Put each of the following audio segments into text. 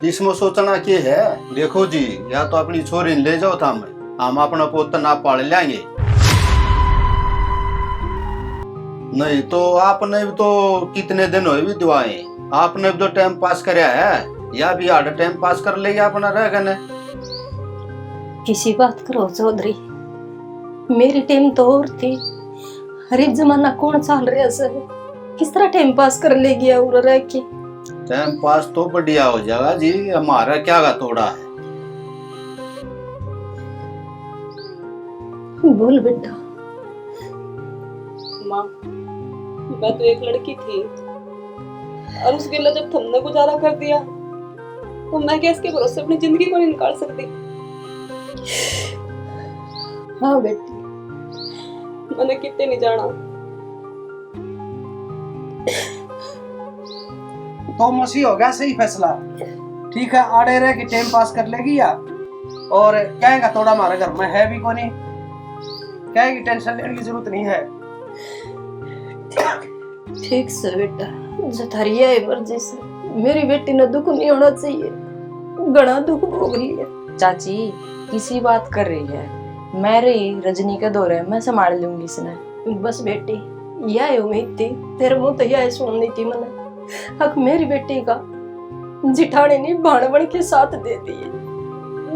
इसमें सोचना क्या है। देखो जी, या तो अपनी छोरी ले जाओ था हम अपना पोता ना पाल लेंगे, नहीं तो आपने भी तो कितने दिन हुए भी दुआएं, आपने भी तो टाइम पास करया है, या भी आधा टाइम पास कर लेगा अपना रह गए। किसी बात करो चौधरी, मेरी टाइम तो और थी। हर एक जमाना कौन चाल रहा सर, किस तरह टाइम पास कर ले गया और रह के। टाइम पास तो बढ़िया हो जाएगा जी, हमारा क्या गा तोड़ा है। बोल बेटा। माँ, मैं तो एक लड़की थी और उसके लिए जब तुमने गुजारा कर दिया तो मैं क्या इसके भरोसे अपनी जिंदगी को नहीं निकाल सकती। हाँ बेटी, मैंने कितने नहीं जाना। तो मसी हो गया सही फैसला। ठीक है, आड़े रह के टाइम पास कर लेगी या और कहेगा थोड़ा हमारे घर में है भी को नहीं, कहेगी टेंशन लेने की जरूरत नहीं है। ठीक से बेटा, जतारी है मर्जी से, मेरी बेटी ने दुख नहीं होना चाहिए, घना दुख भोग लिया। चाची किसी बात कर रही है, मैं रही रजनी के दौरे में संभाल लूंगी इसने। बस बेटी, यह उम्मीद थी तेरे मुंह तो यह सुननी थी मैंने। हक मेरी बेटी का जिठाने ने भाण बन के साथ दे दिए,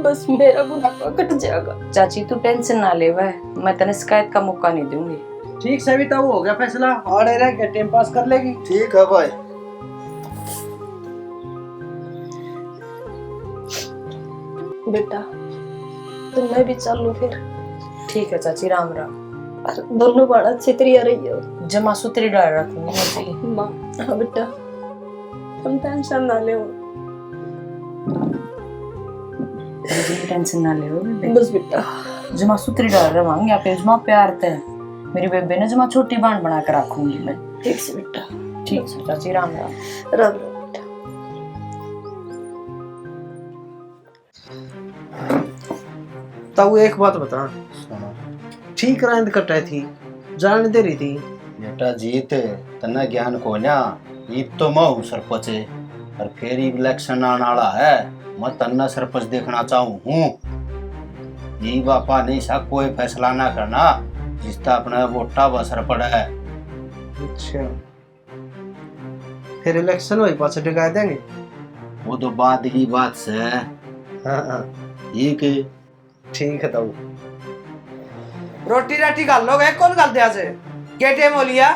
बस मेरा बुढ़ापा कट जाएगा। चाची तू टेंशन ना ले, वह मैं तेने शिकायत का मौका नहीं दूंगी। ठीक से भी तो हो गया फैसला, आड़े रह के टाइम पास कर लेगी। ठीक है भाई। बेटा तो मैं भी चलूं फिर। ठीक है चाची, राम राम। दोनों बाड़ा छितरिया रही हो। जमा सूत्री डाल रखूंगी चाची। माँ, हाँ बेटा, तुम टेंशन ना ले। टेंशन ना ले बस बेटा। जमा सूत्री डाल रवांगे आप जमा प्यार ते मेरी बेबे ने जमा छोटी बांध बना कर रखूंगी मैं। ठीक से बेटा। ठीक है चाची, राम राम। राम राम बेटा। तब एक बात बता, ठीक रात कटाई थी, जान दे रही थी। बेटा जीत तना ज्ञान को ना, ईब तो मैं हूँ सरपंच है, और फिर इलेक्शन आने वाला है, मैं तना सरपंच देखना चाहूँ हूँ। ये बापा नहीं सा कोई फैसला ना करना जिसका अपना वोटा बसर पड़ा है। अच्छा, फिर इलेक्शन हुई पास टिका देंगे। वो तो बाद की बात से। हाँ हाँ ये के ठीक है। तब रोटी राटी खा लोगे, कौन खा दिया से के टाइम हो लिया।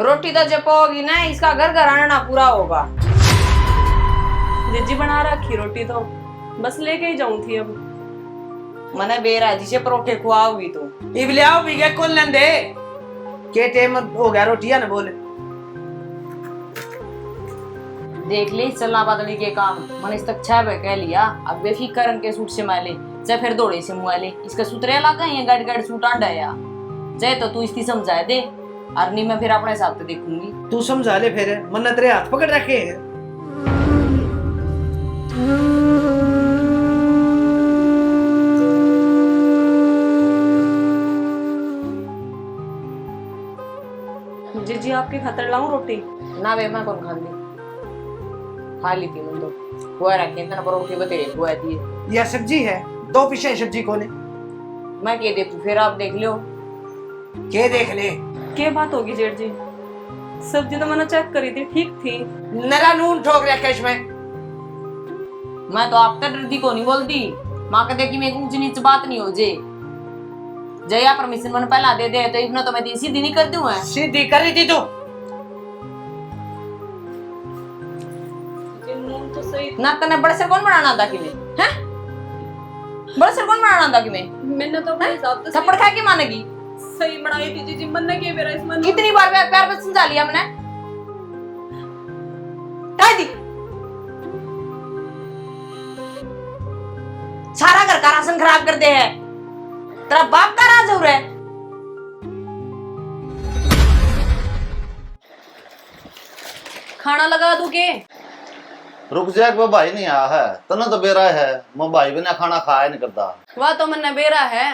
रोटी तो जब होगी ना, इसका घर घर आना पूरा होगा। जिज्जी बना रखी रोटी तो बस लेके ही जाऊं थी। अब मने बेरा जिसे परोठे खुआओगी तो इब ले आओ भी गए कौन लेंदे के टाइम हो गया रोटियां ना बोले। देख ली चलना बदली के काम। मन इस तक 6 कह लिया, अब बेफिक्र रंग के सूट से माले चाहे फिर दौड़े से मुआले। इसका सूत्र लगा ये गाड़ गाड़ सूट आंडा या चाहे तो तू इसकी समझाए दे, और नहीं मैं फिर अपने हिसाब से देखूंगी। तू समझा ले फिर, मन्ना तेरे हाथ पकड़ रखे है। जिज्जी आपके खातर लाऊं रोटी? ना वे मैं कौन खांदी, खा ली थी मुंडो हुआ रखे इतना परोठे बतेरे हुआ दिए। यह सब्जी है, दो पीछे सब्जी कोने। मैं के देखूं फिर, आप देख लो। के देख ले, क्या बात होगी जेठ जी? सब्जी तो मैंने चेक करी थी, ठीक थी। नरा नून ठोक रखा इसमें। मैं तो आपका डरती को नहीं बोलती, माँ कहते कि मेरे ऊंच नीच बात नहीं हो जे जया परमिशन मन पहला दे दे तो इतना तो मैं सीधी नहीं कर दूं। है सीधी कर रही थी तू। नून तो सही ना तने बड़े सर कौन बनाना था कि मैं, हैं बड़े सर कौन बनाना था कि मैं? मैंने तो अपने हिसाब से थप्पड़ खा के मानेगी। सही बनाई थी जीजी, मन ने के मेरा इसमें कितनी बार प्यार पे समझा लिया मैंने, कह दी सारा घर का राशन खराब कर दे है, तेरा बाप का राज हो रहा है। खाना लगा दूं के? रुक जाए, वो भाई नहीं आया है, तना तो बेरा है, मैं भाई बिना खाना खाया नहीं करता। वह तो मन बेरा है,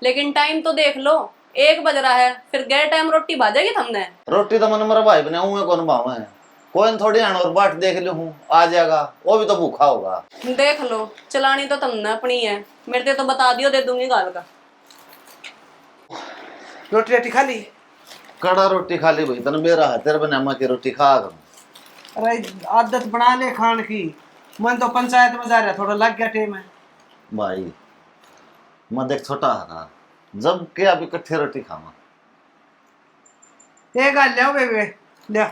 लेकिन टाइम तो देख लो, 1 बज रहा है, फिर गैर टाइम रोटी भाजेगी तुमने? रोटी तो मन मेरा भाई बना हुआ कौन भाव है। कोई न थोड़ी आना और बाट देख लू हूँ आ जाएगा, वो भी तो भूखा होगा। देख लो, चलानी तो तुमने अपनी है, मेरे ते तो बता दियो, दे दूंगी गाल का। रोटी रोटी खा ली? कड़ा रोटी खा ली भाई, तने मेरा हाथ बना की रोटी खा कर। अरे आदत बना ले खान की। मन तो पंचायत में जा रहा, थोड़ा लग गया टेम है भाई मैं देख छोटा था जब के अभी इकट्ठे रोटी खावा। एक गाल ले बेबे ले।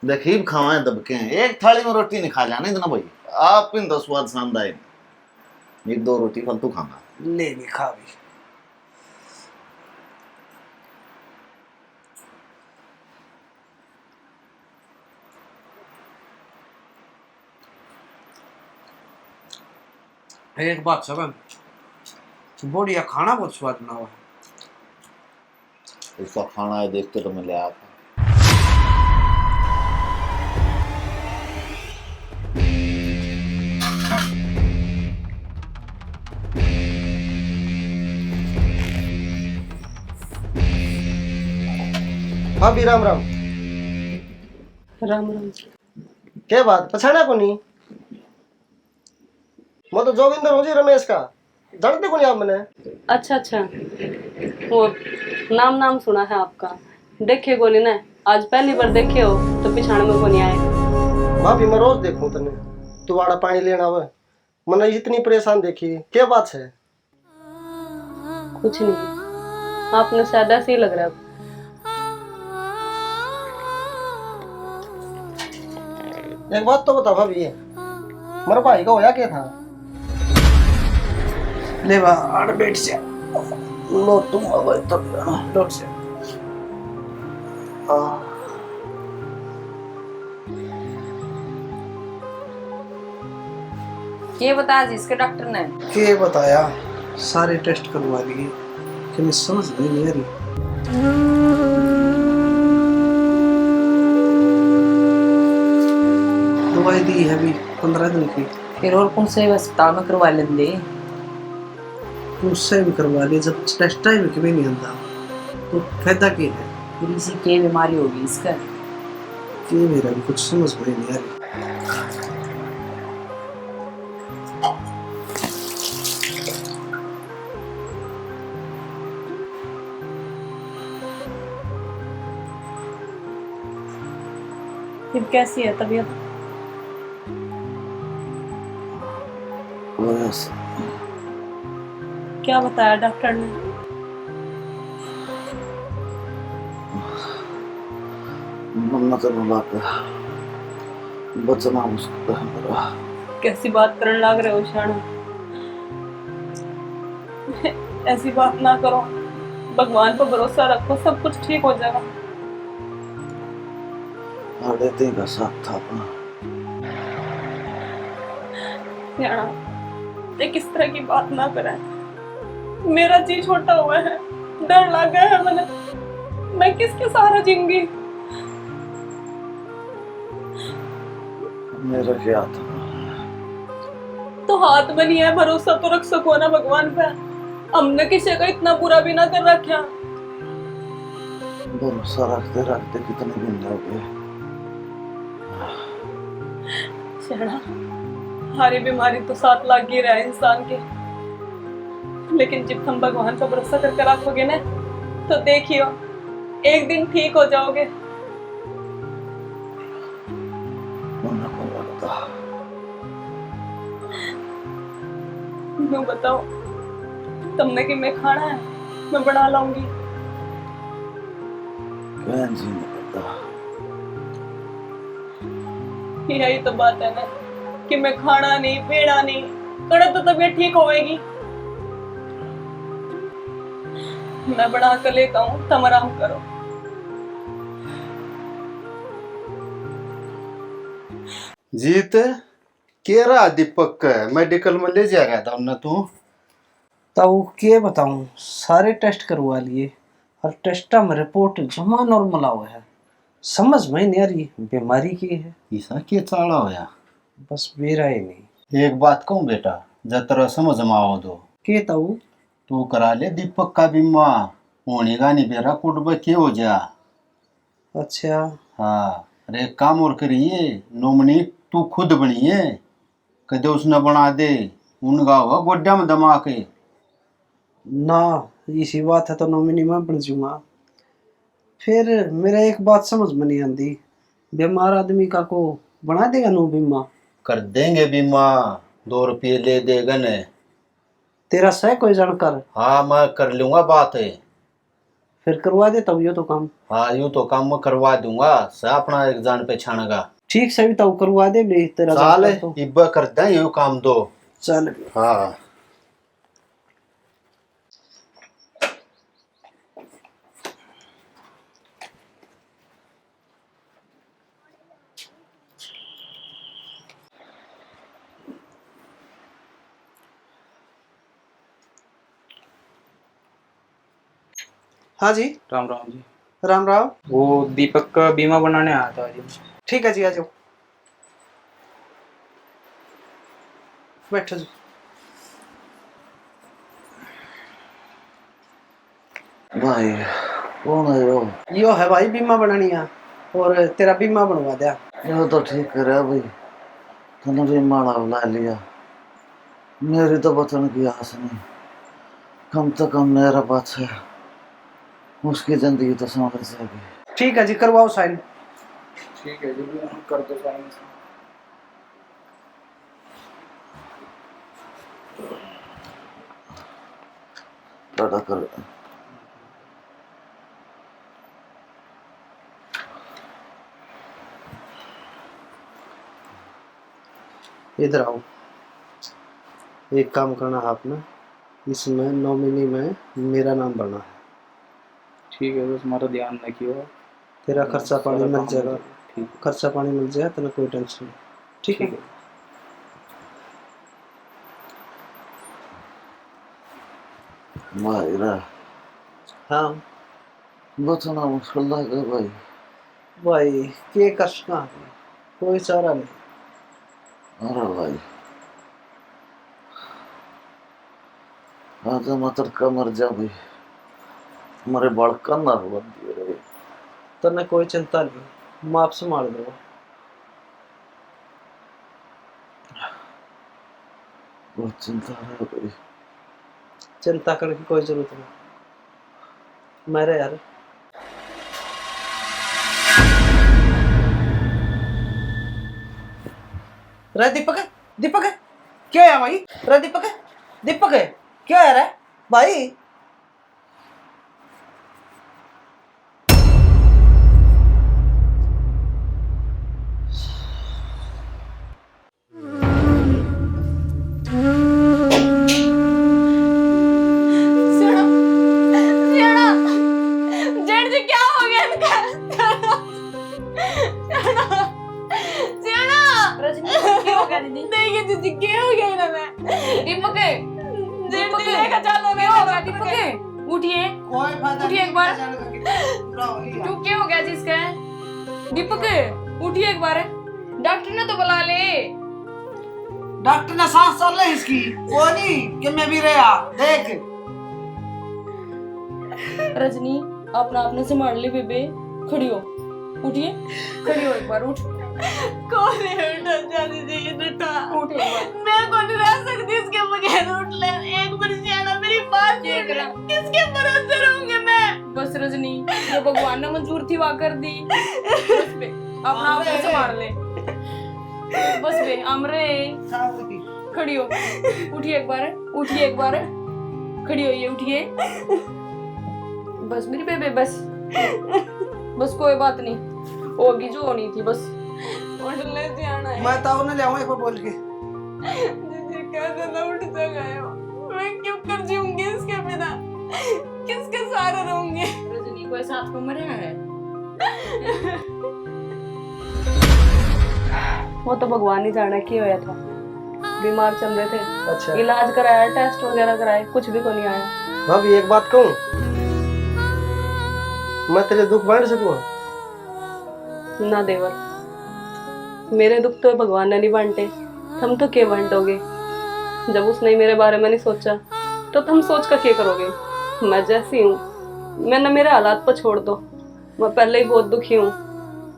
देखिए खावा है दबके हैं, एक थाली में रोटी नहीं खा जाना इतना भाई, आप इन तो स्वाद शानदार है। एक दो रोटी फालतू खाना ले भी खा भी। एक बात सब बढ़िया खाना बहुत स्वाद बना हुआ है। इसका खाना है देख के तो मैं ले आया था। हाँ भी राम राम। राम राम। क्या बात पछाड़ा को नहीं? मैं तो जोगिंदर हूँ जी, रमेश का। जानते को नहीं आप मैंने? अच्छा अच्छा, वो नाम सुना है आपका, देखे को नहीं ना, आज पहली बार देखे हो तो पिछाड़ में को नहीं आए। भाभी मैं रोज देखूं तने, तू वाड़ा पानी लेना हुआ मैंने इतनी परेशान देखी, क्या बात है? कुछ नहीं, आपने शायद ऐसे ही लग रहा है। एक बात तो बता भाभी, मेरे भाई का होया क्या था? ले बा आड़ बैठ जा। लो तुम अब तब लौट से। ये बता जी इसके डॉक्टर ने के बताया? सारे टेस्ट करवा लिए कि मैं समझ नहीं आ रही। दवाई दी है अभी 15 दिन की। फिर और कौन से अस्पताल में करवा लेंगे? उससे भी करवा लिए, जब टेस्ट टाइम कभी नहीं आता तो फायदा क्या है? फिर इसी के बीमारी होगी इसका। कि मेरा भी कुछ समझ में नहीं आ रही। फिर कैसी है तबीयत? क्या बताया डॉक्टर ने? बचना मुश्किल है मेरा। कैसी बात करने लग रहे हो शाना? ऐसी बात ना करो, भगवान पर भरोसा रखो, सब कुछ ठीक हो जाएगा। आड़े का साथ था अपना। याना, ये किस तरह की बात ना करें, मेरा जी छोटा हुआ है, डर लग गया है मैंने, मैं किसके सहारा जीऊंगी? मेरा क्या था? तो हाथ में नहीं है, भरोसा तो रख सको ना भगवान पे। हमने किसी का इतना बुरा भी ना कर रखा। भरोसा रखते रखते कितने दिन हो गए। शहरा, हमारी बीमारी तो 7 लाख की है इंसान के, लेकिन जब तुम भगवान का भरोसा करके रखोगे ना, तो देखियो एक दिन ठीक हो जाओगे। मैं बताओ, तुमने कि मैं खाना है, मैं बना लाऊंगी। यही तो बात है ना कि मैं खाना नहीं पीना नहीं कड़ा तो तबीयत ठीक होएगी। मैं बना कर लेता हूँ, तुम आराम करो। जीत केरा दीपक मेडिकल में ले जा रहा था ना तू? तो क्या बताऊं, सारे टेस्ट करवा लिए और टेस्ट में रिपोर्ट जमा नॉर्मल हुआ है, समझ में नहीं आ रही बीमारी की है, ऐसा के चाला होया। बस मेरा ही नहीं। एक बात कहूँ बेटा, जतरा समझ में आओ दो के ताऊ? तू करा ले दीपक का बीमा, होने का नहीं बेरा कुटब के हो जा। अच्छा हाँ, अरे एक काम और करिए, नॉमिनी तू खुद बनिए, कदे उसने बना दे, उनका होगा गोड्डा में दमा के। ना, इसी बात है तो नॉमिनी मैं बन जाऊंगा। फिर मेरा एक बात समझ में नहीं आती, बीमार आदमी का को बना देगा नो बीमा? कर देंगे बीमा, 2 रुपये ले देगा ने। तेरा सह कोई जानकर? हाँ मैं कर लूंगा बात है। फिर करवा दे तब ये तो काम। हाँ यूँ तो काम मैं करवा दूंगा, सा अपना एक जान पहचान का। ठीक से भी तब करवा दे ले तेरा चाल जानकर तो। इब्बा कर दे यूँ काम दो। चल हाँ हाँ जी। राम राम जी। राम राम। वो दीपक का बीमा बनाने आया था जी। ठीक है जी, आ जाओ, बैठो जी। भाई कौन है यो? यो है भाई बीमा बनानी है, और तेरा बीमा बनवा दिया। यो तो ठीक करे भाई, तूने बीमा बुला लिया, मेरी तो बचन की आस नहीं। कम से कम मेरा बात है, उसकी जिंदगी तो संवर जाएगी। ठीक है जी, करवाओ साइन। ठीक है जी, कर दो साइन। टाटा कर। इधर आओ, एक काम करना है आपने, इसमें नॉमिनी में मेरा नाम भरना है। ठीक है, बस हमारा ध्यान रखियो। तेरा खर्चा पानी सारा मिल काम जाएगा, ठीक खर्चा पानी मिल जाएगा, तेरा कोई टेंशन नहीं। ठीक है। भाई रा हाँ बचना मुश्किल लगे भाई। भाई के कसना है, कोई चारा नहीं। अरे भाई आज मतलब का मर जा भाई, हमारे बड़का ना बन दिए रे। तने कोई चिंता नहीं, माप संभाल दो। बहुत चिंता है भाई। चिंता करने की कोई जरूरत नहीं, मेरे यार। रे दीपक, दीपक क्या है भाई? रे दीपक, दीपक क्या है रे भाई? जेठ जी क्या हो गया इनका? रजनी क्या हो गया दीदी? देखिए जीजी क्या हो गया इन्हें? दीपक जेठ जी लेकर चलो क्या हो गया दीपक? उठिए कोई फायदा उठिए एक बार। नहीं। क्यों क्या हो गया जिसका? दीपक उठिए एक बार, डॉक्टर ने तो बुला ले। डॉक्टर ने सांस चल रही इसकी, वो नहीं कि मैं भी रहा देख। रजनी अपना आपने संभाल ले बेबे, खड़ी हो, उठिए, खड़ी हो एक बार, उठ कौन है उठा जाने चाहिए उठा? उठ एक बार। मैं कौन रह सकती इसके बगैर? उठ ले एक बार जाना, मेरी बात ये सुन। करा। किसके भरोसे रहूंगी मैं? बस रजनी, जो भगवान ने मंजूर थी वह कर दी। बस बे, अपना आप को संभाल ले। बस बे, अमरे खड़ी हो, उठिए एक बार, उठिए एक बार, खड़ी होइए, उठिए। बस मेरी बेबे, बस बस कोई बात नहीं, होगी जो होनी थी, बस उठ ले जाना है। मैं ताऊ ने ले आऊं एक बार बोल के। जीजी कैसे ना उठ जा गए हो? मैं क्यों कर जीऊंगी इसके बिना? किसके सहारे रहूंगी? रजनी कोई साथ में मरे है? वो तो भगवान ही जाने की होया था, बीमार चल रहे थे, अच्छा इलाज कराया, टेस्ट वगैरह कराए, कुछ भी को नहीं आया। भाभी एक बात कहूँ, मैं तेरे दुख बांट सकूँ? ना देवर, मेरे दुख तो भगवान ने नहीं बांटे, तुम तो क्या बांटोगे? जब उसने मेरे बारे में नहीं सोचा तो तुम सोच कर क्या करोगे? मैं जैसी हूँ, मैं ना मेरे हालात पर छोड़ दो, मैं पहले ही बहुत दुखी हूँ,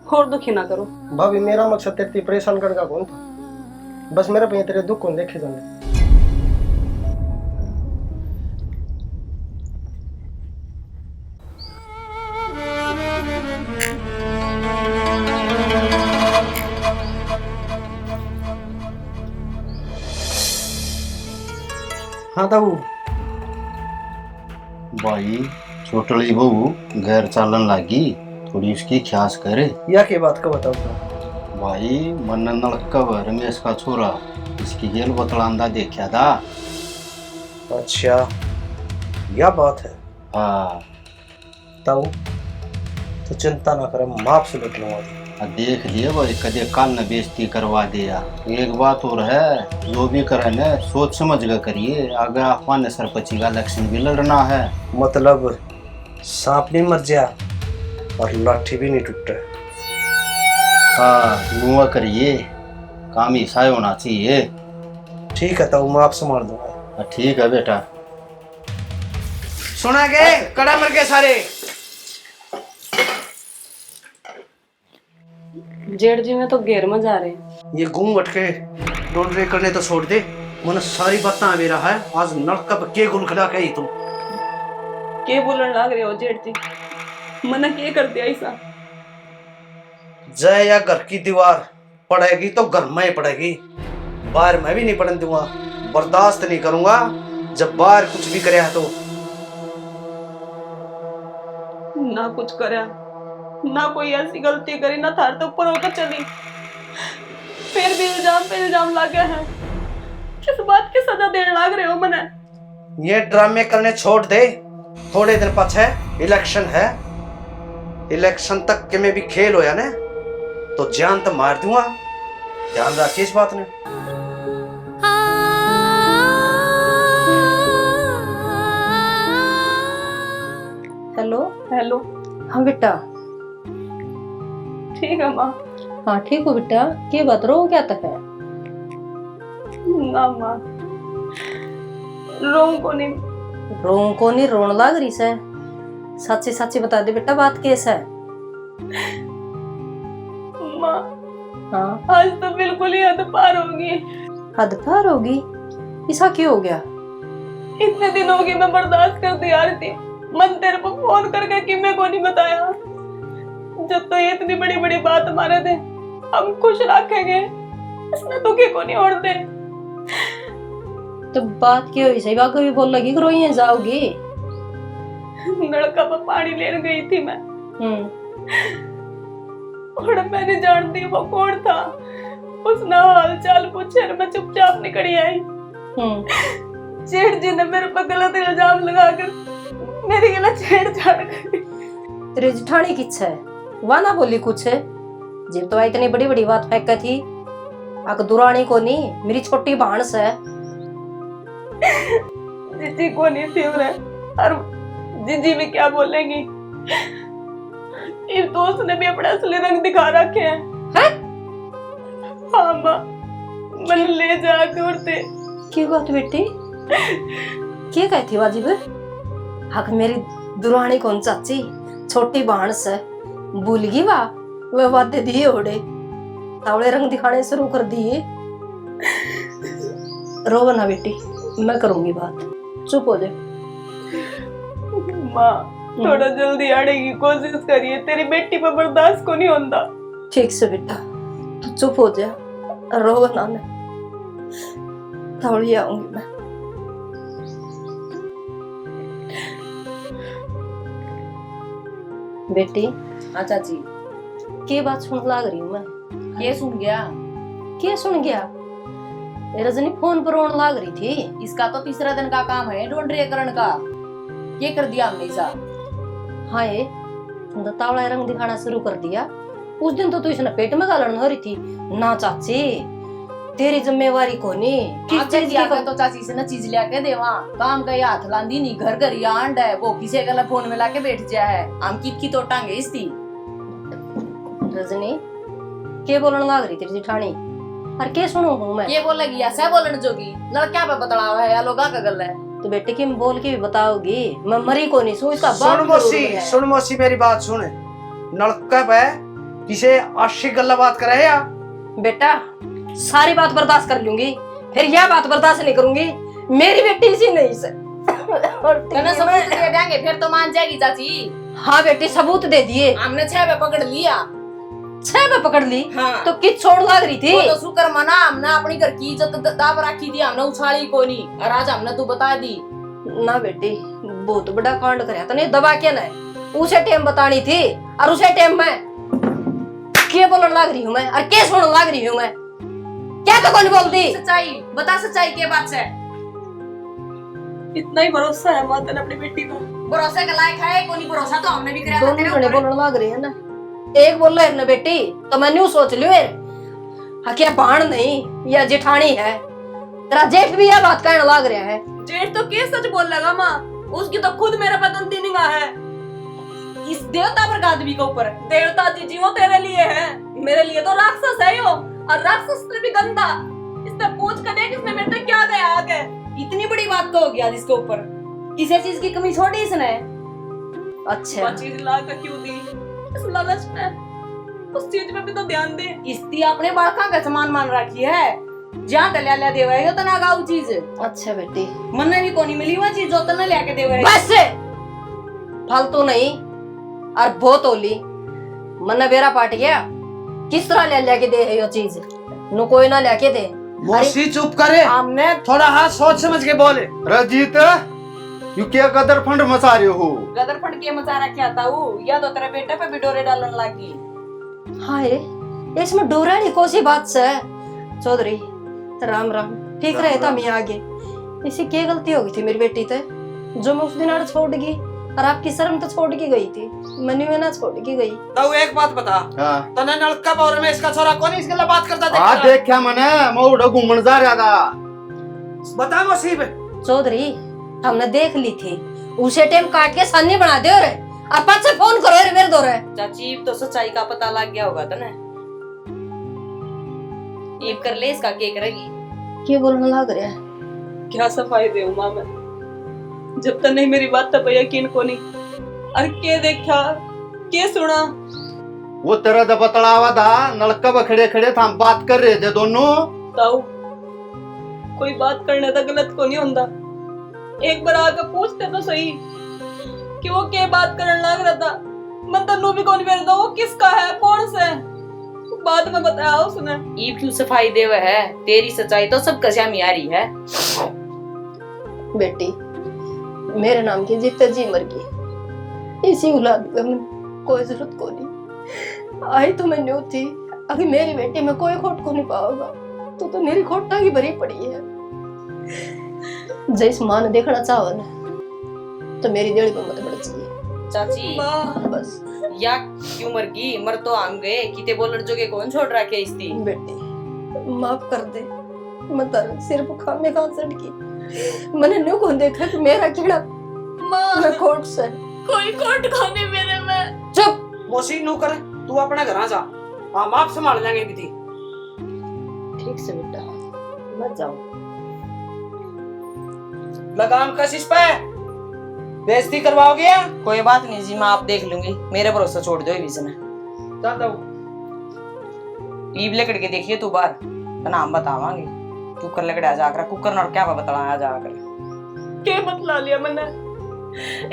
और दुखी ना करो। भाभी मेरा मकसद तेरे परेशान करने का कौन था, बस मेरे पे तेरे दुख को देखे जाने। हाँ ताऊ, भाई छोटली बहू घर चालन लागी, थोड़ी उसकी ख्यास करे। या के बात का बताऊँ तो भाई मन नलका रमेश का छोरा इसकी जेल बतलांदा देखा था। अच्छा, यह बात है। हाँ ताऊ तो चिंता ना कर, माफ से लुट लूंगा। देख लिए भाई कदे काल न बेइज्जती करवा दिया। एक बात और है, जो भी करे न सोच समझ कर करिए, आगे आपन ने सरपंची का इलेक्शन भी लड़ना है। मतलब सांप नहीं मर जा और लाठी भी नहीं टूटे। हाँ नुआ करिए, काम ही साय होना चाहिए। ठीक है ताऊ, माफ से मार दूंगा। ठीक है बेटा। सुना गए कड़ा मर गए सारे। जेठ जी में तो घेर में जा रहे हैं। ये घूम उठ के डोंडरे करने तो छोड़ दे, मन सारी बातें आ भी रहा है। आज नलका पे के गुल खड़ा के तुम के बोलने लग रहे हो जेठ जी? मना के कर दिया ऐसा? जय या घर की दीवार पड़ेगी तो घर में ही पड़ेगी, बाहर मैं भी नहीं पड़ने दूंगा। बर्दाश्त नहीं करूंगा जब बाहर कुछ भी करे तो। ना कुछ करा, ना कोई ऐसी गलती करी, ना थार तो ऊपर होकर चली, फिर भी इल्जाम पे इल्जाम लगे हैं। किस बात की सजा देने लग रहे हो मने? ये ड्रामे करने छोड़ दे, थोड़े दिन पीछे इलेक्शन है। इलेक्शन तक के में भी खेल होया ने तो जान तो मार दूंगा, ध्यान रखिए इस बात ने। हेलो। हेलो। हाँ बेटा। ठीक है माँ। हाँ ठीक हो बेटा, क्या बात रो क्या तक है? ना माँ, रोऊं को नहीं। रोन को नहीं रोन लाग रही से? सच्ची सच्ची बता दे बेटा, बात कैसा है? माँ हाँ आज तो बिल्कुल ही हद पार होगी। हद पार होगी? ऐसा क्यों हो गया? इतने दिन हो गए मैं बर्दाश्त करती आ रही थी, मन तेरे को फोन करके कि मैं को नहीं बताया। जब तो ये इतनी बड़ी बड़ी बात हमारे थे, हम खुश रखेंगे, इसमें तो को नहीं ओढ़ते। तो बात क्यों हुई? सही बात को भी बोल लगी कि रोई जाओगी? नलका पर पानी लेने गई थी मैं, हम्म। और मैंने जानती वो कौन था। उसने हाल चाल पूछे और मैं चुपचाप निकली आई। जेठ जी ने मेरे पर गलत इल्जाम लगाकर मेरी गला छेड़छाड़ करी। तेरी जिठानी किछ है? वह ना बोली कुछ है? जब तो इतनी बड़ी बड़ी बात फेंक थी, आक दुरानी को नहीं, मेरी छोटी भांस है। जीजी को नहीं थी उन्हें, और जीजी भी क्या बोलेंगी? इस दोस्त ने भी अपना असली रंग दिखा रखे हैं। हाँ माँ, मन ले जा करते। क्यों बात बेटी? क्या कहती वाजिब? हक मेरी दुरानी कौन चाची, छोटी भांस है, भूल गई वह वादे दिए ओढ़े, तावड़े रंग दिखाने शुरू कर दिए। रो ना बेटी, मैं करूंगी बात, चुप हो जा। माँ थोड़ा जल्दी आने की कोशिश करिए, तेरी बेटी पर बर्दाश्त को नहीं होता। ठीक से बेटा, तू चुप हो जा, रो ना, मैं तावड़ी आऊंगी मैं। बेटी। हाँ चाची। के बात सुन लाग रही हूँ मैं? ये सुन गया? क्या सुन गया? रजनी फोन पर रोन लाग रही थी। इसका तो तीसरा दिन का काम है डोंडरीकरण का, ये कर दिया हमने सा। हाँ ये तावड़ा रंग दिखाना शुरू कर दिया। उस दिन तो तू इसने पेट में गालन हो रही थी ना चाची, तेरी जिम्मेवारी को नहीं। किस चीज की? तो चाची से ना चीज लेके देवा, काम का हाथ लांदी नहीं, घर घर आंड है, वो किसी गला फोन में लाके बैठ जाए है, हम कित की तो टांगे इसती। रजनी के बोलने लाग रही तेरी जिठानी और के सुनो हूँ मैं ये बोलेगी या सह बोलन जोगी लड़का पे बतलावा है या लोगा का गल है। तो बेटे की बोल के भी बताओगी मैं मरी को नहीं सो इसका सुन मौसी, सुन मौसी मेरी बात सुन। नलका पे किसे आशिक गल्ला बात करे या बेटा सारी बात बर्दाश्त कर लूंगी फिर यह बात बर्दाश्त नहीं करूंगी मेरी बेटी इसी नहीं से तने सबूत दे देंगे फिर तो मान जाएगी चाची। हाँ बेटी सबूत दे दिए हमने 6 पे पकड़ लिया। 6 पे पकड़ ली हाँ। तो किस छोड़ लाग रही थी वो तो शुक्र मना हमने अपनी घर की इज्जत दाव रखी थी हमने उछाली को नहीं और आज हमने तू बता दी ना बेटी बहुत बड़ा कांड कराया तने दबा के ना उसे टाइम बतानी थी और उसे टाइम में के बोलने लाग रही हूँ मैं और के सुनने लाग रही हूँ मैं क्या तो कौन बोलती सच्चाई बता सच्चाई के बात से इतना ही भरोसा है माँ तने अपनी बेटी पर। भरोसे के लायक है कोई नहीं भरोसा तो हमने भी कराया था दोनों तेरे जने ऊपर। बोलने लाग रही है ना एक बोल रहा है ना बेटी तो मैं न्यू सोच लियो हाँ क्या बाण नहीं या जेठानी है तेरा जेठ भी यह बात कहने लाग रहा है। जेठ तो के सच बोल लगा माँ उसकी तो खुद मेरे पे दंती निगाह है इस देवता पर का आदमी के ऊपर देवता जी वो तेरे लिए है मेरे लिए तो राक्षस है यो और राक्षस से भी गंदा। इसने पूछ कर देख इसने मेरे से क्या गया आगे। इतनी बड़ी बात तो हो गया इसके ऊपर किसी चीज की कमी छोड़ी इसने। अच्छा वो चीज ला कर क्यों दी इस लालच में उस चीज पे भी तो ध्यान दे। इसती अपने बालका का सामान मान रखी है जहाँ तले ले देवे यो तना गाऊ चीज अच्छा बेटी मन्ने भी कोनी मिली वो चीज जो तने लेके देवे बस फालतू नहीं और बहुत होली मन बेरा पाट गया किस तरह ले लेके दे है यो चीज नु कोई ना लेके दे मौसी चुप करे हमने थोड़ा हाथ सोच समझ के बोले। रजीत यू क्या गदर फंड मचा रहे हो गदर फंड के मचा रखा था वो या तो तेरे बेटे पे भी डोरे डालने लगी। हाँ इसमें डोरानी कौन सी बात से चौधरी राम राम ठीक रहे था मैं आगे इसी क्या गलती हो गई थी मेरी बेटी ते जो मैं उस दिन आड़ छोड़ गई और आपकी शर्म तो छोड़ के गई थी मनी में ना छोड़ के गई। तो एक बात बता हाँ तने नलका बारे में इसका छोरा कौन इसके लिए बात करता आ देख क्या मने मैं उड़ा घूमन जा रहा था बता मौसी बे। चौधरी हमने देख ली थी उसे टाइम काट के सानी बना दे रे और पाँच से फोन करो रे मेरे दो रे चाची तो सच्चाई का पता लग गया होगा तने ये कर ले इसका केक करेगी क्या बोलने लग रहा है। क्या सफाई दे माँ मैं जब तक नहीं मेरी बात तब यकीन को नहीं और के देखा के सुना वो तेरा तो बतलावा था नलका पे खड़े खड़े था हम बात कर रहे थे दोनों ताऊ कोई बात करने का गलत को नहीं होता एक बार आकर पूछते तो सही कि वो क्या बात करने लग रहा था मैं तन्नू भी कौन मेरे वो किसका है कौन से बाद में बताया उसने ये क्यों सफाई देवे है तेरी सच्चाई तो सब कश्यामी आ रही है। बेटी मेरे नाम की जीते जी मर गई इसी औलाद का मैं कोई जरूरत को नहीं आई तो मैं न्यू थी अगर मेरी बेटी में कोई खोट को नहीं पाओगा तो मेरी खोट की भरी पड़ी है जैस मां ने देखना चाहो ना तो मेरी देड़ी पर मत बढ़ चाहिए चाची बस या क्यों मर गई मर तो हम गए किते बोलर जोगे कौन छोड़ रखे इसती बेटी माफ कर दे मैं तर सिर्फ खामे का सड़की मैंने न्यू को देखा कि मेरा कीड़ा मैं खोट से कोई कोट खाने मेरे में चुप मौसी नू कर तू अपने घर जा हम आप संभाल लेंगे बीती। ठीक से बेटा मत जाओ लगाम कस इस पे बेइज्जती करवाओगे कोई बात नहीं जी मैं आप देख लूंगी मेरे भरोसा छोड़ दो इसने चल दो लीव लेकर के देखिए तू बार तो नाम बतावांगे कुकर लकड़ा जाकर कुकर न क्या बतलाया जाकर क्या बतला लिया मैंने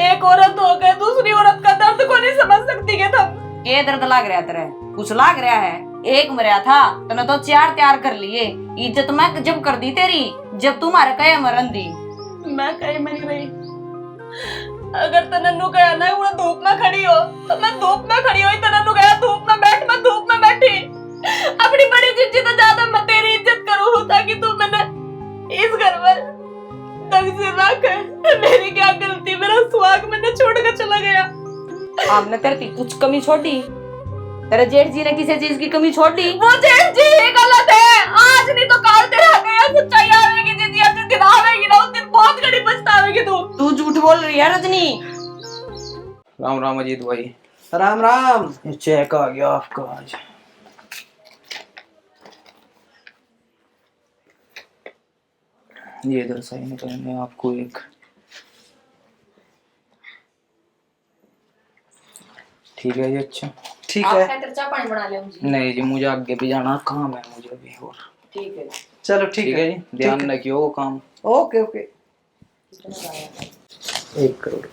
एक औरत हो गए दूसरी औरत का दर्द को नहीं समझ सकती के तुम के दर्द लाग रहा तेरे कुछ लाग रहा है एक मरिया था तने तो 4 तैयार कर लिए इज्जत मैं जब कर दी तेरी जब तुम्हारे कहे मरन दी मैं कहीं में नहीं रही अगर तनन्नू गया ना वो धूप में खड़ी हो तो मैं धूप में खड़ी हुई तनन्नू गया धूप में बैठ मैं धूप में बैठी अपनी बड़ी जिज्जी तो ज्यादा मैं तेरी इज्जत करूं ताकि तू मैंने इस घर में ढंग से रख मेरी क्या गलती मेरा सुहाग मैंने छोड़ कर चला गया हमने तेरे कुछ कमी छोड़ी तेरे जेठ जी ने किसी चीज की कमी छोड़ी वो जेठ जी ही गलत है आज नहीं तो कल तेरा गया सच्चाई आवेगी जिस दिन आवेगी ना उस दिन बहुत बड़ी पछतावेगी तू तू झूठ बोल रही है रजनी। राम राम अजीत भाई। राम राम। ये चेक आ गया आपका आज। ये इधर साइन करने आपको एक। ठीक है जी, अच्छा। ठीक आप है, खातिर चाय पानी बना ले मुझे। नहीं जी, मुझे आगे भी जाना, काम है मुझे अभी और। ठीक है। चलो ठीक ठीक है। है जी, ध्यान रखियो वो काम। Okay okay. 1 करोड़।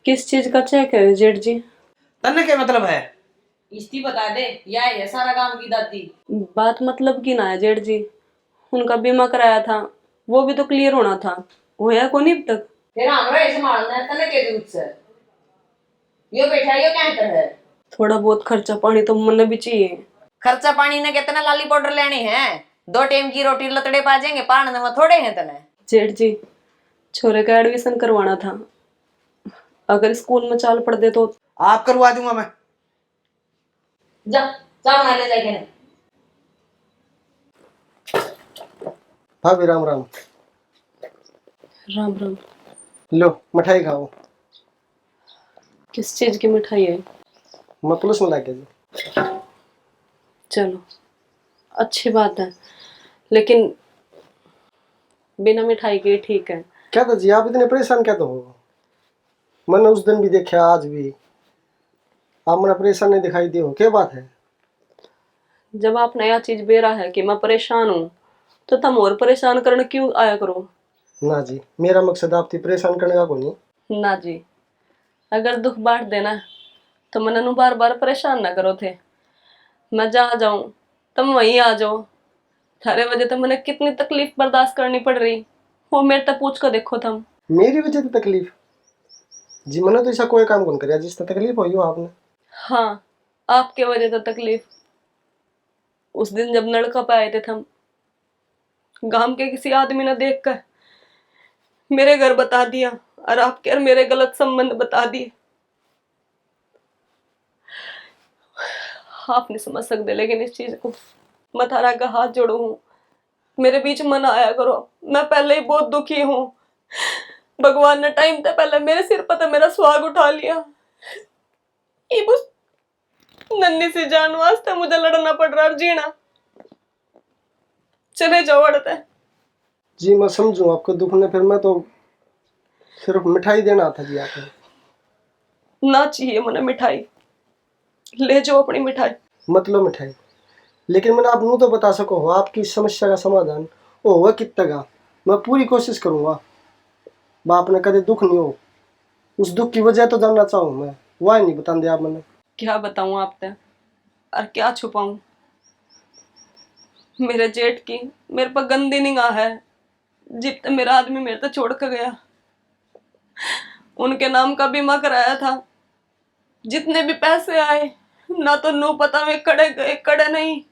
किस चीज का चेक है जेठ जी? तन्ने क्या मतलब है? इस्ती बता दे, या है सारा काम की दादी। बात मतलब की ना है जेठ जी, उनका बीमा कराया था, वो भी तो क्लियर होना था, होया को नहीं अब तक। फिर हमरा ऐसे मारना है तने के दूध से। यो बैठा यो क्या है? थोड़ा बहुत खर्चा पानी तो मन भी चाहिए। खर्चा पानी ने कितना लाली पाउडर लेनी है? 2 टाइम की रोटी लतड़े पा जाएंगे, पाने में थोड़े हैं तने। जेठ जी, छोरे का एडमिशन करवाना था, अगर स्कूल में चाल पड़ दे तो। आप करवा दूंगा मैं। जा चाय बना ले जाके। भाभी राम राम। राम राम। लो मिठाई खाओ। किस चीज की मिठाई है? मैं पुलिस में लाके जी। चलो अच्छी बात है, लेकिन बिना मिठाई के ठीक है। क्या था जी, आप इतने परेशान क्या तो हो? मैंने उस दिन भी देखा, आज भी आप मैंने परेशान नहीं दिखाई दे हो, क्या बात है? जब आप नया चीज बेरा है कि मैं परेशान हूँ, तो तुम और परेशान करने क्यों आया करो? ना जी, मेरा मकसद आपकी परेशान करने का कोई नहीं। ना जी, अगर दुख बांट देना है, तो मन बार बार परेशान ना करो थे। मैं जहाँ जाऊं तुम वहीं आ जाओ। थारे वजह तो मैंने कितनी तकलीफ बर्दाश्त करनी पड़ रही, वो मेरे तक पूछ कर देखो तुम। मेरी वजह से तकलीफ? जी मैंने तो ऐसा कोई काम कौन कराया जिससे तकलीफ हुई हो आपने। हाँ, आपके वजह तो तकलीफ। उस दिन जब नलका पे आए थे तुम, गांव के किसी आदमी ने देख कर मेरे घर बता दिया, और आपके और मेरे गलत संबंध बता दिए। आप नहीं समझ सकते, लेकिन इस चीज को मैं थारा का हाथ जोड़ू हूँ, मेरे बीच मन आया करो। मैं पहले ही बहुत दुखी हूँ, भगवान ने टाइम से पहले मेरे सिर पर तो मेरा सुहाग उठा लिया। ये बस नन्ही सी जान वास्ते मुझे लड़ना पड़ रहा है, जीना। चले जाओ अड़ते। जी मैं समझूं आपको दुख ने, फिर मैं तो सिर्फ मिठाई देना था जी आपको। ना चाहिए मैंने मिठाई, ले जाओ अपनी मिठाई। मतलब मिठाई, लेकिन मैंने आप नू तो बता सको हो आपकी समस्या का समाधान वो हुआ कितना का। मैं पूरी कोशिश करूंगा बाप ने कदे दुख नहीं हो। उस दुख की वजह तो जानना चाहूँ मैं, वह नहीं बता दिया आप मैंने। क्या बताऊं आपसे और क्या छुपाऊं? मेरे जेठ की मेरे पर गंदी निगाह है। जितना मेरा आदमी मेरे तो छोड़ कर गया, उनके नाम का बीमा कराया था, जितने भी पैसे आए ना तो नू पता में कड़े गए कड़े नहीं।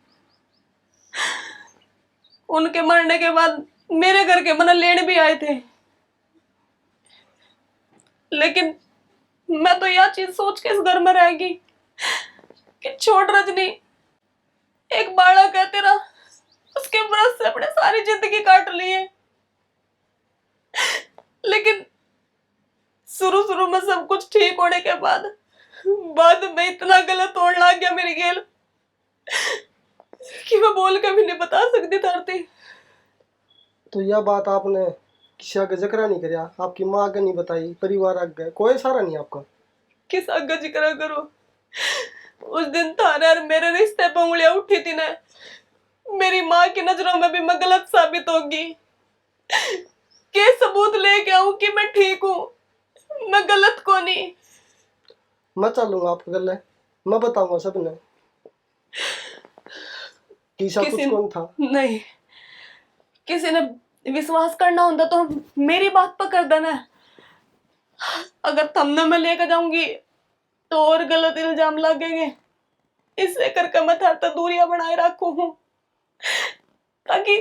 उनके मरने के बाद मेरे घर के मन लेने भी आए थे, लेकिन मैं तो यह चीज सोच के इस घर में रहेगी कि छोड़ रजनी, एक बालक है तेरा, उसके बरस से अपने सारी जिंदगी काट लिए। लेकिन शुरू शुरू में सब कुछ ठीक होने के बाद में इतना गलत होने लग गया मेरी गेल कि मैं बोल के भी नहीं बता सकती धरती। तो यह बात आपने किसी आगे जिक्र नहीं कराया? आपकी माँ आगे नहीं बताई, परिवार आगे कोई सारा नहीं आपका? किस आगे जिक्र करो? उस दिन थाने और मेरे रिश्ते पर उंगलियां उठी थी ना, मेरी माँ की नजरों में भी मैं गलत साबित होगी। के सबूत लेके आऊं कि मैं ठीक हूँ, मैं गलत को नहीं। मैं चलूंगा आपके गले, मैं बताऊंगा सबने किसा कुछ कौन था। नहीं, किसी ने विश्वास करना होता तो मेरी बात पर कर देना। अगर थमने में लेकर जाऊंगी तो और गलत इल्जाम लगेंगे, इससे करके मैं थार तक दूरियां बनाए रखू हूँ, ताकि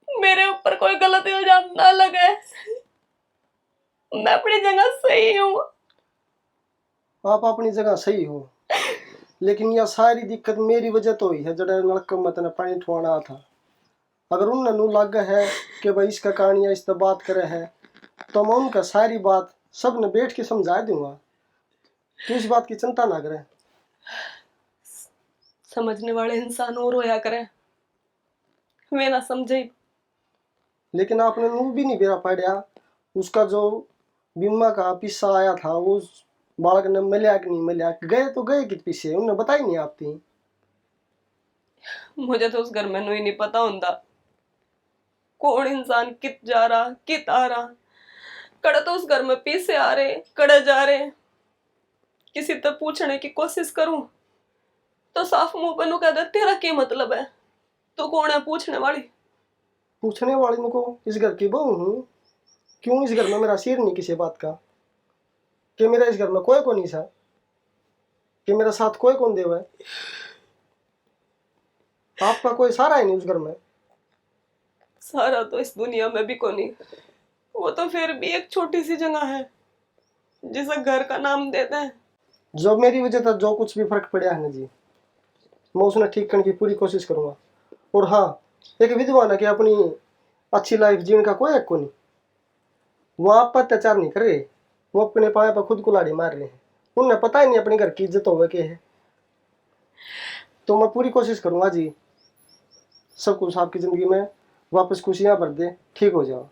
मेरे ऊपर कोई गलत इल्जाम ना लगे। मैं अपनी जगह सही हूँ। आप अपनी जगह सही हो, लेकिन यह सारी दिक्कत मेरी वजह तो हुई है। जड़ा नलक में तना पानी ठुआना था, अगर उन नू लग है कि भाई इसका कहानियां इस बात करे है, तो मैं उनका सारी बात सब ने बैठ के समझा दूंगा। तो इस बात की चिंता ना करें। समझने वाले इंसान और रोया करें, वे ना समझे। लेकिन आपने नू भी नहीं बेरा पाड़ा। उसका जो बीमा का पिस्सा आया था वो बालक ने मिला कि नहीं मिला, गए तो गए कि पीछे उन्हें बताई नहीं आपती। मुझे तो उस घर में ही नहीं पता होता कौन इंसान कित जा रहा कित आ रहा। कड़े तो उस घर में पीछे आ रहे, कड़े जा रहे। किसी तक पूछने की कोशिश करूं तो साफ मुंह पर नु कह दे तेरा क्या मतलब है, तू कौन है पूछने वाली। पूछने वाली को इस घर की बहू हूँ, क्यों इस घर में मेरा सिर नहीं किसी बात का, कि मेरा इस घर में कोई को नहीं सा, कि मेरा साथ कोई कौन देवा है। आपका कोई सहारा है नहीं उस घर में। सारा तो इस दुनिया में भी कोनी, वो तो फिर भी एक छोटी सी जगह है जिसे घर का नाम देते हैं। जो मेरी वजह से जो कुछ भी फर्क पड़ा है ना जी, मैं उसने ठीक करने की पूरी कोशिश करूंगा। और हाँ, एक विधवा ना कि अपनी अच्छी लाइफ जीने का कोई हक को नहीं। वो आप पर अत्याचार नहीं कर रहे, वो अपने पाए पर खुद कुल्हाड़ी मार रहे हैं। उन्हें पता ही नहीं अपने घर की इज्जत होवे के है। तो मैं पूरी कोशिश करूंगा जी, सब कुछ आपकी जिंदगी में वापस खुशियां भर दे, ठीक हो जाओ।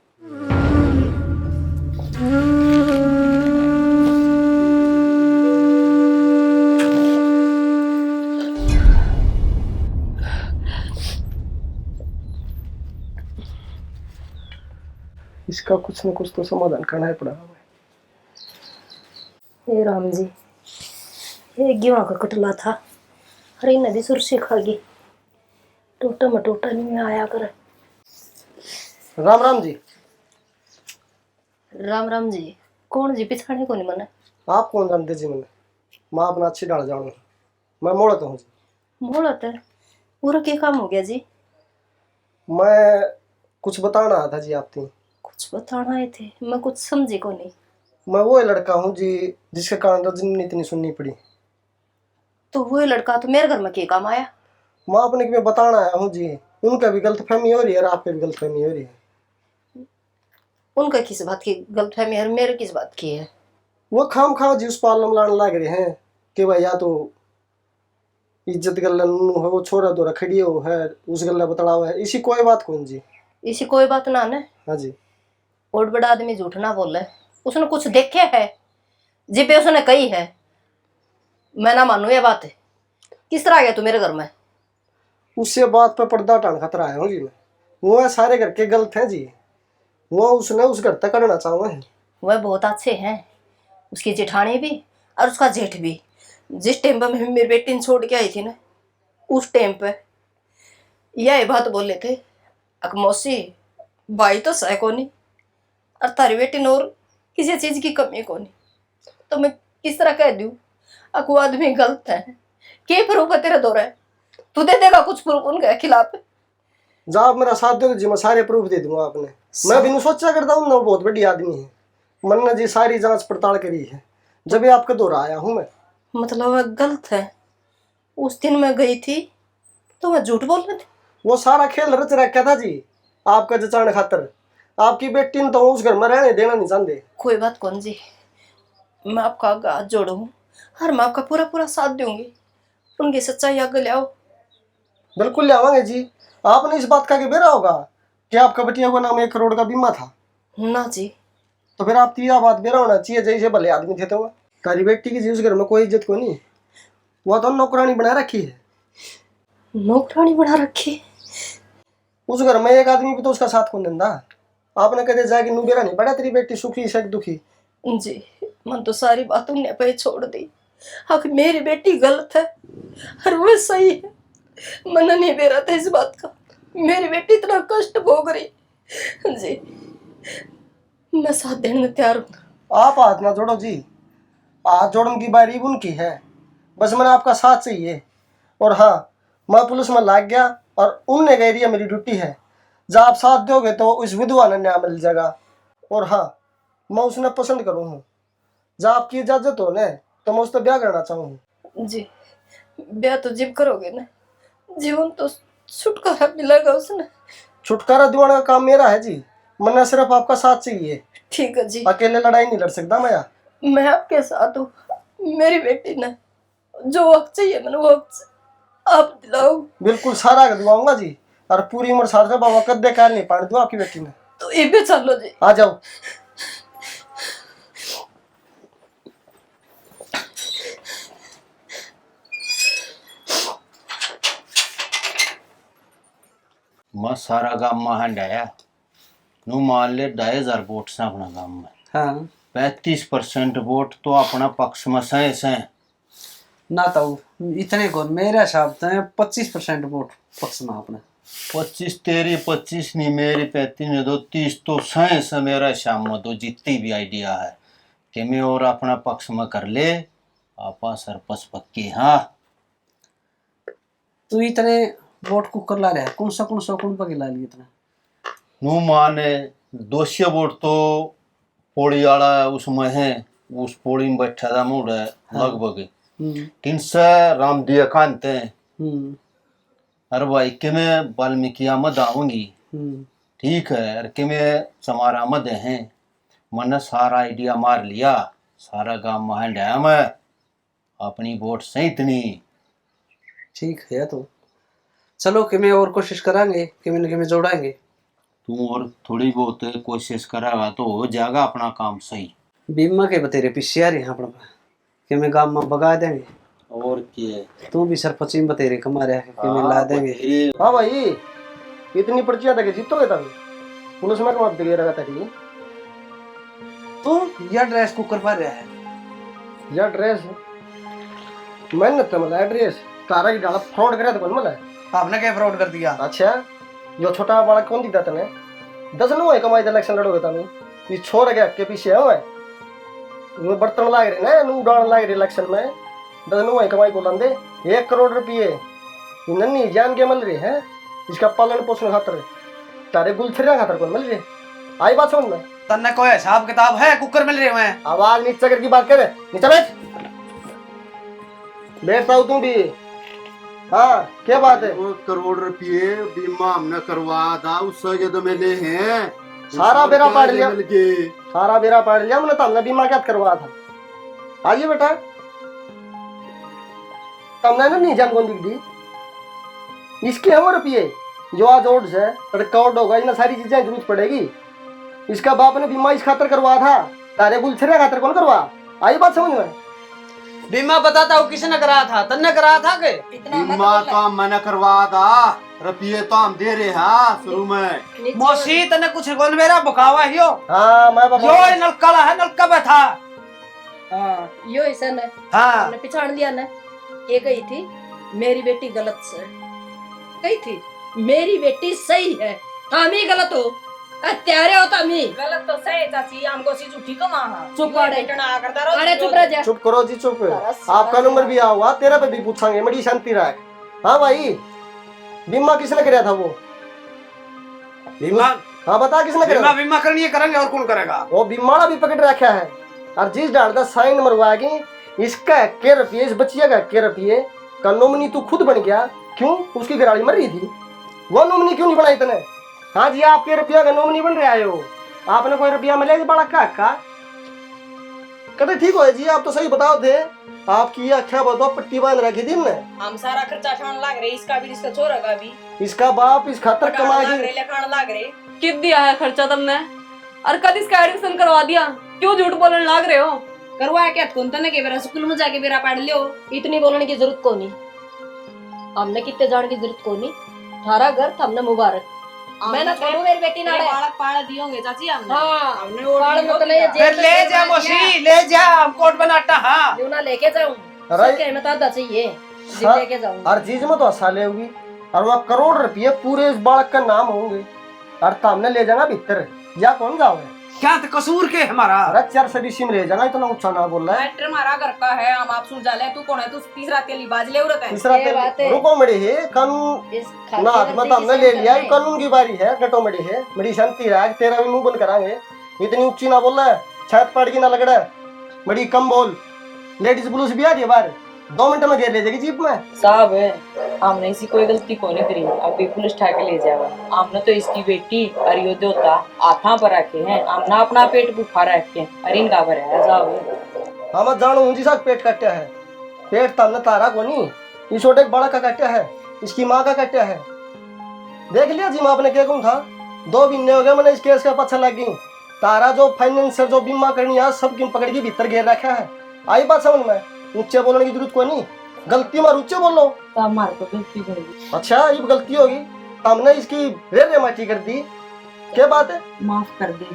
इसका कुछ न कुछ तो समाधान करना ही पड़ेगा। हे राम जी, ये गेहूं का कटला था, अरे नदी सुर से खा गई, टोटा मटोटा नहीं आया कर। राम राम जी। राम राम जी, कौन जी पिछाने को नहीं मने। आप कौन जानते जी मैंने, मैं अपना अच्छी डाल जाऊँ, मैं मोड़ता हूँ जी। मोड़त है, पूरा क्या काम हो गया जी। मैं कुछ बताना आया था जी आपकी। कुछ बताना आए थे, मैं कुछ समझी को नहीं। मैं वो लड़का हूँ जी जिसके कारण रजनी ने इतनी सुननी पड़ी। तो वो लड़का तो मेरे घर में क्या काम आया। मैं अपने में बताना आया हूँ जी, उनका भी गलतफहमी हो रही है और आपकी भी गलतफहमी हो रही है। उनका किस बात की गलतफहमी है, मेरे किस बात की है। वो खाम खा जी उस पालम लाने लग रहे हैं कि भाई या तो इज्जत गल्ला है, वो छोरा दोरा खड़ी हो है उस गल्ला बतलावा है, इसी कोई बात कौन जी। इसी कोई बात ना ने। हाँ जी। और बड़ा आदमी झूठ ना बोले, उसने कुछ देखे है जिपे उसने कही है, मैं ना मानू ये बात है। किस तरह आ गया तू मेरे घर में। उससे बात पे पर्दा हटाने खतरा आया हूँ जी मैं। वो सारे घर के गलत हैं जी, वो उसने उस घर तक करना चाहूँ। वह बहुत अच्छे हैं, उसकी जेठानी भी और उसका जेठ भी। जिस टाइम पर मैं मेरी बेटी ने छोड़ के आई थी ना, उस टाइम पे यह बात बोले थे, अक मौसी भाई तो सह को नहीं और तारी बेटी ने और किसी चीज की कमी को नहीं। तो मैं किस तरह कह दूं अक वो आदमी गलत है। के प्रूफ है तेरे दौरा है, तू दे देगा कुछ प्रूफ उनके खिलाफ। जब आप मेरा साथ दोगे जी मैं सारे प्रूफ दे दूंगा आपने। मैं भी नहीं सोचा करता हूँ ना, वो बहुत बड़ी आदमी है। मन ने जी सारी जांच पड़ताल करी है, जब भी आपका दौरा आया हूँ मैं। मतलब वह गलत है। उस दिन मैं गई थी तो मैं झूठ बोल रही थी। वो सारा खेल रच रखा था जी आपका जचाने खातर। आपकी बेटी ने तो उस घर में रहने देना नहीं चाहते। कोई बात कौन जी, मैं आपका हाथ जोड़ू और मैं आपका पूरा पूरा साथ दूंगी। उनकी सच्चाई आगे ले आओ। बिल्कुल ले आवांगे जी। आपने इस बात का के बेरा होगा कि आपका बटिया को नाम 1 करोड़ का बीमा था ना जी। तो फिर आप यह बात बेरा होना चाहिए जैसे भले आदमी थे। तो तारी बेटी की जी उस घर में कोई इज्जत को नहीं, वह तो नौकरानी बना रखी है। नौकरानी बना रखी। उस घर में एक आदमी भी तो उसका साथ कौन देता। आपने कदे जाके नू बेरा नहीं पड़ा तेरी बेटी सुखी से दुखी। जी मन तो सारी बात उन्हें पे छोड़ दी। आखिर मेरी बेटी गलत है और वो सही है, मन नहीं बेरा था इस बात का। मेरी बेटी इतना कष्ट भोग रही जी, मैं साथ देने में तैयार हूँ। आप हाथ ना जोड़ो जी, हाथ जोड़ने की बारी उनकी है, बस मैंने आपका साथ चाहिए। और हाँ, मैं पुलिस में लाग गया और उनने कह दिया मेरी ड्यूटी है, जब आप साथ दोगे तो उस विधवा ने न्याय मिल जाएगा। और हाँ, मैं उसने पसंद करूँ हूँ, जब आपकी इजाजत हो ना तो मैं उससे ब्याह करना चाहूँ। जी ब्याह तो जिब करोगे ना, जीवन तो छुटकारा मिलेगा उसने। छुटकारा दिवाने का काम मेरा है जी, मैंने सिर्फ आपका साथ चाहिए। ठीक है जी, अकेले लड़ाई नहीं लड़ सकता मैं मैं आपके साथ हूँ। मेरी बेटी ने जो हक चाहिए मैंने वो हक आप दिलाओ। बिल्कुल सारा दिलवाऊंगा जी, और पूरी उम्र साथ में बाबा कदे काल नहीं पाने दो आपकी बेटी ने। तो ये भी चलो जी। आ जाओ। मैं सारा गांव में हंडाया नू मान ले 2,000 वोट से अपना गांव में। हाँ 35% वोट तो अपना पक्ष में से ना तो इतने को मेरे हिसाब से 25% वोट पक्ष में आपने। 25 तेरी 25 नहीं मेरी 35 ने दो 30 तो से मेरा शाम में दो जितनी भी आइडिया है कि मैं और अपना पक्ष में कर ले आपा सरपंच पक्की। हाँ तू इतने वोट को कर ला रहा है कौन सा कौन पर ला लिए इतना? नू माने 200 वोट तो पौड़ी वाला उसमें है, उस पौड़ी में बैठा था मूड है लगभग 300 रामदिया कांते। अरे भाई कि मैं वाल्मीकि मद आऊंगी ठीक है, अरे कि मैं समारा मद है मैंने सारा आइडिया मार लिया, सारा गांव में हंडाया मैं अपनी वोट से इतनी। ठीक है तो चलो कि मैं और कोशिश करांगे कि मैं जोड़ाएंगे। तू और थोड़ी बहुत कोशिश करेगा तो हो जाएगा अपना काम सही। बीमा के बतेरे पीछे आ रहे हैं अपना कि मैं गांव में भगा देंगे और क्या तू भी सरपंच में बतेरे कमा रहा है कि मैं ला देंगे। हाँ भाई इतनी पर्चियां तक जीतोगे तब पुलिस में कमा दे रहा था तू यह ड्रेस को करवा रहा है यार ड्रेस मैंने तो मतलब ड्रेस तारा की डाला फ्रॉड करा था मतलब आपने क्या फ्रॉड कर दिया? अच्छा जो छोटा बड़ा कौन दिखता तने 10 नु है कमाई इलेक्शन लड़ोगे तनु ये छोड़ गया के पीछे है मैं बर्तन लाग रहे ना नु डाल लाग रहे इलेक्शन में 10 नु है कमाई को लंदे 1 करोड़ रुपये नन्नी जान के मिल रही है इसका पालन पोषण खातर तारे गुलछरिया खातर कौन मिल रही आई बात समझ में तन्ने कोई हिसाब किताब है कुकर मिल रहे हैं? आवाज नीचे करके बात करे नीचे बैठता हूँ तू भी। हाँ क्या बात है? 1 करोड़ रुपये बीमा हमने करवा था उससे जो तो मिले हैं सारा बेरा पाड़ लिया, मिल के सारा बेरा पाड़ लिया हमने तो हमने बीमा क्या करवाया था। आइए बेटा तुमने ना नहीं जान कौन दिख दी इसके हम रुपये जो आज ओड्स है रिकॉर्ड होगा इन सारी चीजें जरूरत पड़ेगी। इसका बाप ने बीमा इस खातर करवाया था तारे गुलछरिया खातर कौन करवा आई बात समझ में? बीमा बताता हूँ किसने कराया था? तन्ने कराया था के? बीमा तो मैंने करवा था रुपये तो हम दे रहे हैं शुरू में। मौसी तन्ने कुछ कौन मेरा बुखावा हियो? हाँ मैं यो नलका है नलका में था। हाँ यो ऐसा न हाँ हमने पिछाड़ लिया न ये कही थी मेरी बेटी गलत है कही थी मेरी बेटी सही है तामी गलत हो त्यारे हो तामी गलत तो सही चाची हमको सी झूठी कमा चुप कर बेटना करता रहो अरे चुप रह जा। चुप करो जी चुप। आपका नंबर भी आया हुआ तेरा पे भी पूछांगे बड़ी शांति रहा। हाँ भाई बीमा किसने कराया था वो? बीमा हाँ बता किसने बीमा कराया? बीमा करनी है करेंगे और कौन करेगा? वो बीमाड़ा भी पकड़ रखा है और जिस डालता साइन मरवाएगी इसका के रुपये इस बच्चिया का के रुपये का नॉमिनी तू खुद बन गया क्यों? उसकी घरवाली मर रही थी वो नॉमिनी क्यों नहीं बनाई तने? हाँ जी आपके रुपया का नॉमिनी बन रहा है हो आपने कोई रुपया मिलेगा बड़ा का कदे ठीक हो जी आप तो सही बताओ थे आपकी आख्या बताओ पट्टी बांध रखी थी हमने हम सारा खर्चा खान लाग रहे इसका भी इसका छोरा का भी इसका बाप इस खातर कमाएगी खान लाग रहे कित दिया है खर्चा तुमने और कद इसका एडमिशन करवा दिया क्यों झूठ बोलने लाग रहे हो? करवाया क्या कौन तने के बेरा स्कूल में जाके बेरा पढ़ लियो इतनी बोलने की जरूरत को नहीं हमने कितने जाने की जरूरत को नहीं थारा घर था हमने मुबारक मैंने छोड़ू मेरी बेटी ना बालक पाड़ दियोगे चाची हमने हाँ हमने पाड़ मत ले फिर ले जा मौसी ले जा हम कोट बनाता। हाँ क्यों ना लेके जाऊं अरे कहना तो आधा चाहिए हाँ, लेके जाऊं हर चीज में तो हंसा ले होगी और वह करोड़ रुपये पूरे इस बालक का नाम होंगे और सामने ले जाना भीतर या कौन जाओगे? क्या तो कसूर के हमारा? अरे 400 सिम ले जाना इतना ऊंचा ना बोल रहा है। मैटर हमारा घर का है हम आप सुन जाले तू कौन है तू तीसरा तेली बाज ले उरत है तीसरा ये बात तेल है। रुको मड़ी है कानून इस ना आत्मा हमने ले लिया ये कानून की बारी है गटो मड़ी है बड़ी शांति रहा तेरा भी मुंह बंद करांगे इतनी ऊंची ना बोल रहा है छत पड़ की ना लग रहा है बड़ी कम बोल लेडीज पुलिस भी आ रही है बाहर 2 मिनट में घेर ले जाएगी जीप में। साहब हमने इसी कोई गलती को नहीं करी अभी पुलिस ठाके ले जावा हमने तो इसकी बेटी और यो देवता आथा पर रखे हैं हमने अपना पेट भूखा रखे और इनका भरा है साहब हाँ मैं जानू हूँ जी साहब पेट कट्या है। पेट तब न तारा को नहीं, ये छोटे बड़ा का कट्या है, इसकी माँ का कट्या है। देख लिया जी, मैं आपने क्या कहूँ था, 2 महीने हो गए मैंने इस केस का पछा लग गई। तारा जो फाइनेंसर जो बीमा करनी है सब की पकड़ के भीतर घेर रखा है। आई बात समझ में, ऊंचे बोलने की जरूरत कोई नहीं, गलती मार ऊंचे बोलो। तो हमारे को गलती करेगी। अच्छा ये गलती होगी, हमने इसकी रेरे माटी कर दी, क्या बात है? माफ कर दे,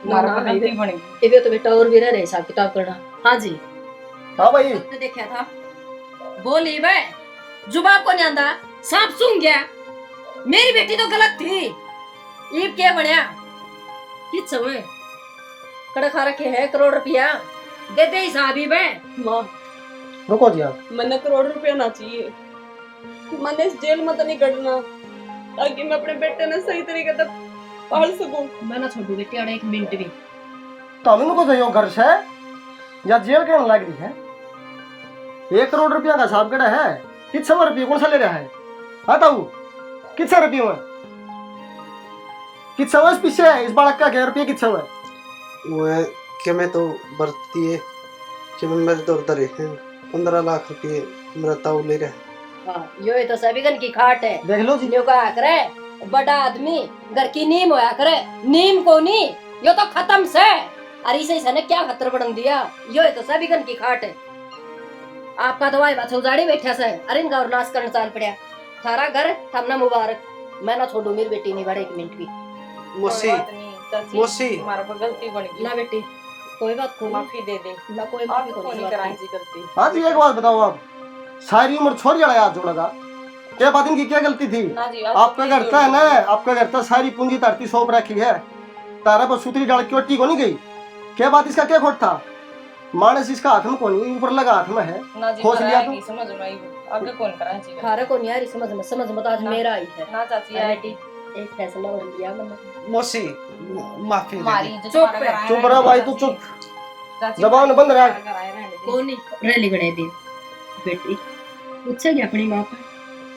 ना, हमारे ना, को गलती बनेगी। इवे तो बेटा और भी रह रहे हिसाब किताब करना। हाँ जी हाँ भाई तो देखा था, बोली वे जुबान को नहीं आंदा, सांप सूंघ गया। मेरी बेटी तो गलत थी, ईब क्या बनया किस समय कड़ा खा रखे है करोड़ रुपया दे दे हिसाब ही वे। माँ रुको जी आप, मैंने करोड़ रुपया ना चाहिए, मैंने इस जेल में तो नहीं कटना, ताकि मैं अपने बेटे ने सही तरीके से पाल सकूं। मैं ना छोड़ू बेटी अड़ा 1 मिनट भी। तो हम इनको जो घर से या जेल के लग रही है। 1 करोड़ रुपया का हिसाब कड़ा है, किस रुपये कौन सा ले रहा है? बताऊ किस रुपये में, किस समय पीछे है इस बालक का 1 रुपये किस समय? वो है कि मैं तो बरती है कि मैं मेरे तो उधर है 15 लाख रुपये मेरा ताऊ ले रहा है। हाँ यो तो सभी की खाट है। देख लो जी, न्यू कहा करे बड़ा आदमी घर की नीम होया करे, नीम को नहीं यो तो खत्म से। अरे इसे इसने क्या खतर बन दिया, यो तो सभी की खाट है। आपका तो भाई बात उजाड़ी बैठा से, अरे इनका और नाश करने चाल पड़ा। थारा घर थमना मुबारक, मैं ना छोड़ू मेरी बेटी नहीं बढ़े 1 मिनट भी। मौसी मौसी हमारे को गलती बनेगी। ना बेटी कोई बात को माफी दे दे, ना कोई आप माफी को को नहीं कराई जी गलती। हाँ जी एक बात बताओ, आप सारी उम्र छोड़ जाए हाथ जोड़ा था, क्या बात इनकी क्या गलती थी? ना जी आपका घर था ना, आपका घर था, सारी पूंजी धरती सौंप रखी है, तारा पर सूतरी डाल के टी को नहीं गई, क्या बात इसका क्या खोट था? मानस इसका हाथ में को नहीं, ऊपर लगा हाथ में है, ना जी खोज लिया कराएगी, समझ में आई आगे कौन कराए जी। थारा को नहीं आ रही समझ में तो आज ना। मेरा आई है। ना चाची अरे आएगी बेटी एक फैसला और लिया मैंने। मौसी माफी दे हमारी दे। इज्जत चुप हमारा है, कराए चुप रहने रहा दे भाई, तू चाची। चुप, चाची जबान बंद रख। कराए रहने दे। कौन रैली बढ़ाई दी बेटी, पूछा गया अपनी माँ का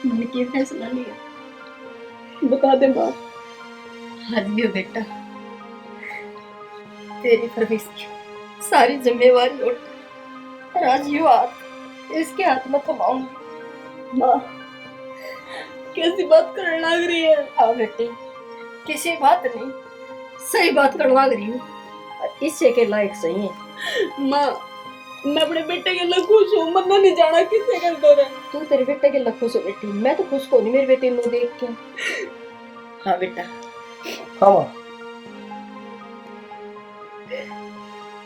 मैंने क्या फैसला लिया, बता दे माँ। आज भी हो बेटा, तेरी परवरिश की सारी जिम्मेवारी उठ, और आज यू हाथ इसके हाथ में थमाऊंगी। माँ कैसी बात करने लग रही है? हाँ बेटी, किसी बात नहीं, सही बात करवा रही हूँ, और इससे के लायक सही है। माँ मैं अपने बेटे के लिए खुश हूँ, मत नहीं जाना किससे कर दो रहे। तू तेरे बेटे के लिए खुश हो बेटी, मैं तो खुश को नहीं मेरे बेटे को देख के। हाँ बेटा, हाँ माँ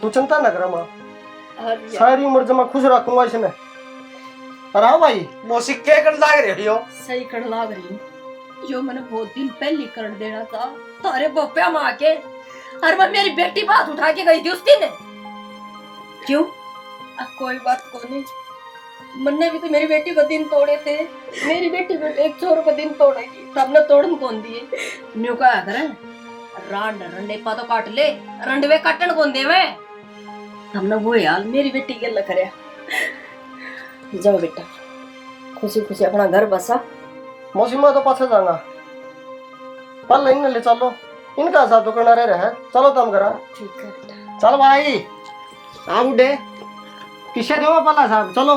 तू चिंता न कर माँ, आज सारी उम्र जमा खुश रखूंगा इसने। और हाँ भाई मौसी क्या कर लाग रही हो? सही कर लाग रही हूँ, जो मैंने बहुत दिन पहले कर देना था तारे बप्पा माँ के, और मैं मेरी बेटी बात उठा के गई थी उस दिन। क्यों? अब कोई बात को नहीं, मन्ने भी तो मेरी बेटी को दिन तोड़े थे, मेरी बेटी को एक चोर को दिन तोड़ेगी, तब न तोड़न कौन दिए। न्यू कहा करे रांड रंडे पा तो काट ले, रंडवे काटन कौन देवे, हमने वो हाल मेरी बेटी के लग रहा। जाओ बेटा, खुशी खुशी अपना घर बसा। मौसी मैं तो पाछे जाऊंगा, पल इन ले चलो, इनका साथ तो करना रह है, चलो तुम करा। ठीक है बेटा। चल भाई आ बुढ़े, किसे देवा पला साहब, चलो।